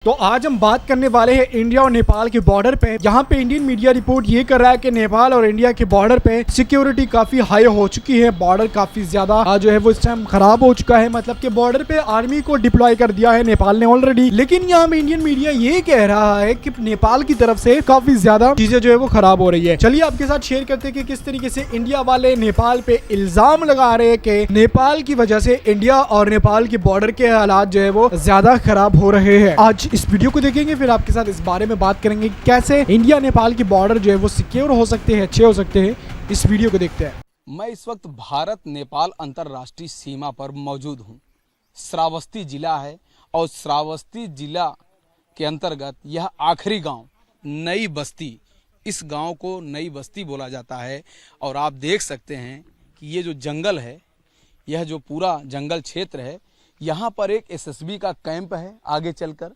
तो आज हम बात करने वाले हैं इंडिया और नेपाल के बॉर्डर पे। यहाँ पे इंडियन मीडिया रिपोर्ट ये कर रहा है कि नेपाल और इंडिया के बॉर्डर पे सिक्योरिटी काफी हाई हो चुकी है। बॉर्डर काफी ज्यादा जो है वो इस टाइम खराब हो चुका है, मतलब कि बॉर्डर पे आर्मी को डिप्लॉय कर दिया है नेपाल ने ऑलरेडी। लेकिन यहाँ पे इंडियन मीडिया ये कह रहा है कि नेपाल की तरफ से काफी ज्यादा चीजें जो है वो खराब हो रही है। चलिए आपके साथ शेयर करते हैं कि किस तरीके से इंडिया वाले नेपाल पे इल्जाम लगा रहे हैं कि नेपाल की वजह से इंडिया और नेपाल के बॉर्डर के हालात जो है वो ज्यादा खराब हो रहे हैं। आज इस वीडियो को देखेंगे, फिर आपके साथ इस बारे में बात करेंगे कैसे इंडिया नेपाल के बॉर्डर जो है वो सिक्योर हो सकते हैं, अच्छे हो सकते हैं। इस वीडियो को देखते हैं। मैं इस वक्त भारत नेपाल अंतर्राष्ट्रीय सीमा पर मौजूद हूँ। श्रावस्ती जिला है और श्रावस्ती जिला के अंतर्गत यह आखिरी गांव नई बस्ती, इस गांव को नई बस्ती बोला जाता है। और आप देख सकते हैं कि ये जो जंगल है, यह जो पूरा जंगल क्षेत्र है, यहाँ पर एक एसएसबी का कैंप है। आगे चलकर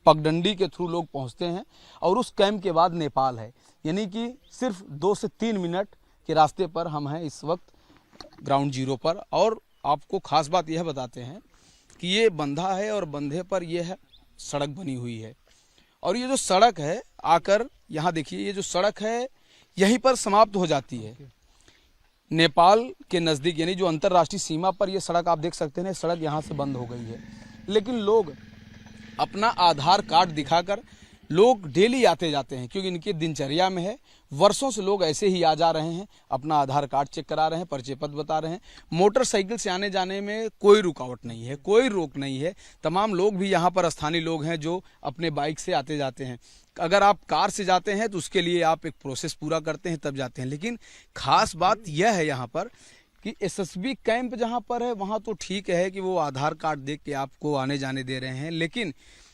पगडंडी के थ्रू लोग पहुँचते हैं और उस कैंप के बाद नेपाल है। यानी कि सिर्फ 2 से 3 मिनट के रास्ते पर हम हैं इस वक्त ग्राउंड जीरो पर। और आपको खास बात यह बताते हैं कि ये बंधा है और बंधे पर यह सड़क बनी हुई है। और ये जो सड़क है, आकर यहाँ देखिए, ये जो सड़क है यहीं पर समाप्त हो जाती है नेपाल के नज़दीक, यानी जो अंतर्राष्ट्रीय सीमा पर ये सड़क आप देख सकते हैं, सड़क यहाँ से बंद हो गई है। लेकिन लोग अपना आधार कार्ड दिखाकर लोग डेली आते जाते हैं, क्योंकि इनकी दिनचर्या में है। वर्षों से लोग ऐसे ही आ जा रहे हैं, अपना आधार कार्ड चेक करा रहे हैं, परिचय पत्र बता रहे हैं। मोटरसाइकिल से आने जाने में कोई रुकावट नहीं है, कोई रोक नहीं है। तमाम लोग भी यहाँ पर स्थानीय लोग हैं जो अपने बाइक से आते जाते हैं। अगर आप कार से जाते हैं तो उसके लिए आप एक प्रोसेस पूरा करते हैं तब जाते हैं। लेकिन खास बात यह है यहाँ पर कि एसएसबी कैंप जहाँ पर है वहाँ तो ठीक है कि वो आधार कार्ड देख के आपको आने जाने दे रहे हैं। लेकिन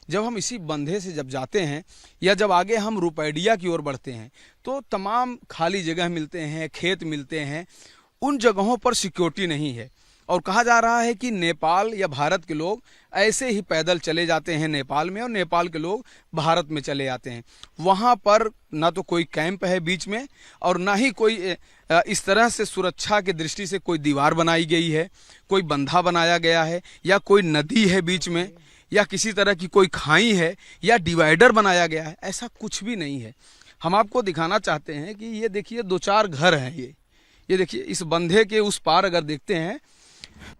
जब हम इसी बंधे से जब जाते हैं या जब आगे हम रुपैडिया की ओर बढ़ते हैं तो तमाम खाली जगह मिलते हैं, खेत मिलते हैं। उन जगहों पर सिक्योरिटी नहीं है। और कहा जा रहा है कि नेपाल या भारत के लोग ऐसे ही पैदल चले जाते हैं नेपाल में, और नेपाल के लोग भारत में चले जाते हैं। वहाँ पर ना तो कोई कैंप है बीच में, और ना ही कोई इस तरह से सुरक्षा की दृष्टि से कोई दीवार बनाई गई है, कोई बंधा बनाया गया है, या कोई नदी है बीच में, या किसी तरह की कोई खाई है, या डिवाइडर बनाया गया है। ऐसा कुछ भी नहीं है। हम आपको दिखाना चाहते हैं कि ये देखिए 2-4 घर हैं। ये देखिए, इस बंधे के उस पार अगर देखते हैं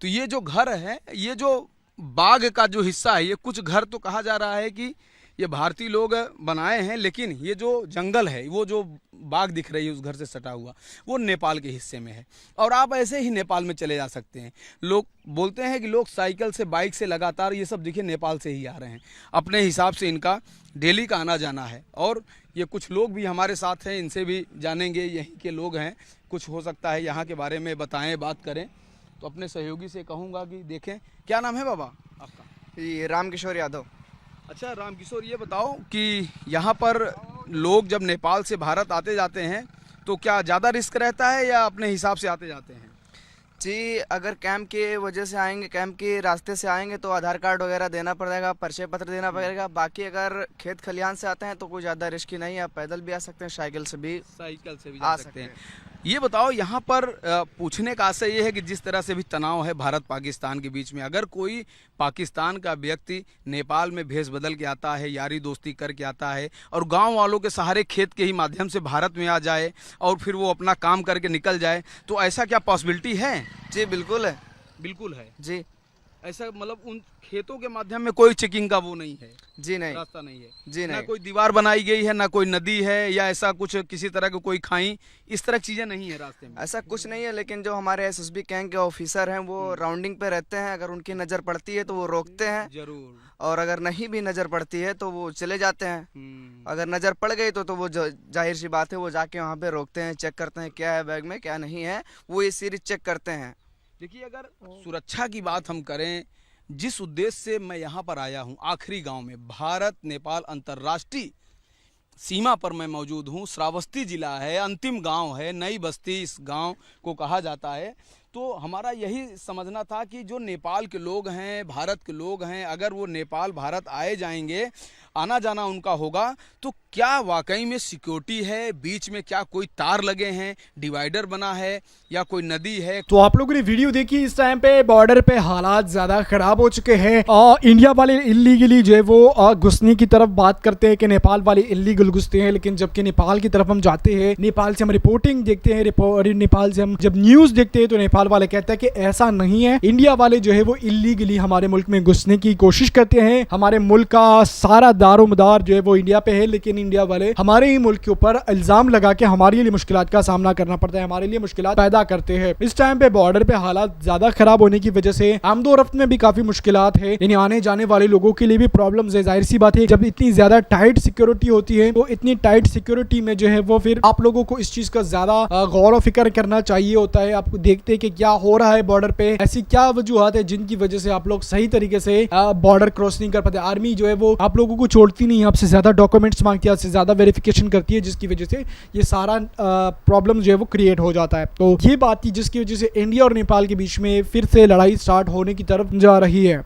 तो ये जो घर है, ये जो बाग का जो हिस्सा है, ये कुछ घर तो कहा जा रहा है कि ये भारतीय लोग बनाए हैं। लेकिन ये जो जंगल है, वो जो बाग दिख रही है उस घर से सटा हुआ, वो नेपाल के हिस्से में है। और आप ऐसे ही नेपाल में चले जा सकते हैं। लोग बोलते हैं कि लोग साइकिल से, बाइक से लगातार ये सब देखिए नेपाल से ही आ रहे हैं। अपने हिसाब से इनका डेली का आना जाना है। और ये कुछ लोग भी हमारे साथ हैं, इनसे भी जानेंगे, यहीं के लोग हैं। कुछ हो सकता है यहाँ के बारे में बताएं, बात करें। तो अपने सहयोगी से कहूँगा कि देखें। क्या नाम है बाबा आपका? ये रामकिशोर यादव। अच्छा रामकिशोर, ये बताओ कि यहाँ पर लोग जब नेपाल से भारत आते जाते हैं तो क्या ज़्यादा रिस्क रहता है या अपने हिसाब से आते जाते हैं? जी, अगर कैंप के वजह से आएंगे, कैंप के रास्ते से आएंगे तो आधार कार्ड वगैरह देना पड़ेगा, परिचय पत्र देना पड़ेगा। बाकी अगर खेत खलिहान से आते हैं तो कोई ज़्यादा रिस्की नहीं है, आप पैदल भी आ सकते हैं, साइकिल से भी जा सकते हैं। ये बताओ, यहाँ पर पूछने का आशय ये है कि जिस तरह से भी तनाव है भारत पाकिस्तान के बीच में, अगर कोई पाकिस्तान का व्यक्ति नेपाल में भेष बदल के आता है, यारी दोस्ती करके आता है, और गांव वालों के सहारे खेत के ही माध्यम से भारत में आ जाए और फिर वो अपना काम करके निकल जाए, तो ऐसा क्या पॉसिबिलिटी है? जी बिल्कुल है। बिल्कुल है जी, ऐसा, मतलब उन खेतों के माध्यम में कोई चेकिंग का वो नहीं है? जी नहीं, रास्ता नहीं है? जी ना नहीं, कोई दीवार बनाई गई है, ना कोई नदी है, या ऐसा कुछ किसी तरह की कोई खाई, इस तरह की चीजें नहीं है रास्ते में? ऐसा कुछ नहीं है। लेकिन जो हमारे एसएसबी कैंप के ऑफिसर हैं वो राउंडिंग पे रहते हैं। अगर उनकी नज़र पड़ती है तो वो रोकते हैं, जरूर। और अगर नहीं भी नज़र पड़ती है तो वो चले जाते हैं। अगर नज़र पड़ गई तो वो जाहिर सी बात है, वो जाके वहाँ पे रोकते हैं, चेक करते हैं क्या है बैग में, क्या नहीं है, वो ये सीरीज चेक करते हैं। देखिए, अगर सुरक्षा की बात हम करें, जिस उद्देश्य से मैं यहाँ पर आया हूँ, आखिरी गांव में, भारत नेपाल अंतर्राष्ट्रीय सीमा पर मैं मौजूद हूँ। श्रावस्ती जिला है, अंतिम गांव है, नई बस्ती इस गांव को कहा जाता है। तो हमारा यही समझना था कि जो नेपाल के लोग हैं, भारत के लोग हैं, अगर वो नेपाल भारत आए जाएंगे, आना जाना उनका होगा, तो क्या वाकई में सिक्योरिटी है, बीच में क्या कोई तार लगे हैं, डिवाइडर बना है या कोई नदी है। तो आप लोगों ने वीडियो देखी, इस टाइम पे बॉर्डर पे हालात ज्यादा खराब हो चुके हैं। इंडिया वाले इलीगली जो है वो घुसने की तरफ बात करते हैं कि नेपाल वाले इलीगल घुसते हैं, लेकिन जबकि नेपाल की तरफ हम जाते हैं, नेपाल से हम रिपोर्टिंग देखते हैं, नेपाल से हम जब न्यूज देखते हैं तो नेपाल वाले कहते हैं कि ऐसा नहीं है, इंडिया वाले जो है वो इलीगली हमारे मुल्क में घुसने की कोशिश करते हैं। हमारे मुल्क का सारा दारोमदार जो है वो इंडिया पे है, लेकिन इंडिया वाले हमारे ही मुल्क के ऊपर इल्जाम लगा के हमारे लिए मुश्किलात का सामना करना पड़ता है, हमारे लिए मुश्किलात पैदा करते हैं। इस टाइम पे बॉर्डर पे हालात ज्यादा खराब होने की वजह से आमदोरफ्त में भी काफी मुश्किलात है, यानी आने जाने वाले लोगों के लिए भी प्रॉब्लम्स है। जाहिर सी बात है, जब इतनी ज्यादा टाइट सिक्योरिटी होती है तो इतनी टाइट सिक्योरिटी में जो है वो फिर आप लोगों को इस चीज का ज्यादा गौर व फिक्र करना चाहिए होता है। आप देखते हैं कि क्या हो रहा है बॉर्डर पे, ऐसी क्या वजूहत है जिनकी वजह से आप लोग सही तरीके से बॉर्डर क्रॉस नहीं कर पाते। आर्मी जो है वो आप लोगों को छोड़ती नहीं है, आपसे ज्यादा डॉक्यूमेंट्स मांगती है, आपसे ज्यादा वेरिफिकेशन करती है, जिसकी वजह से ये सारा प्रॉब्लम जो है वो क्रिएट हो जाता है। तो ये बात थी जिसकी वजह से इंडिया और नेपाल के बीच में फिर से लड़ाई स्टार्ट होने की तरफ जा रही है।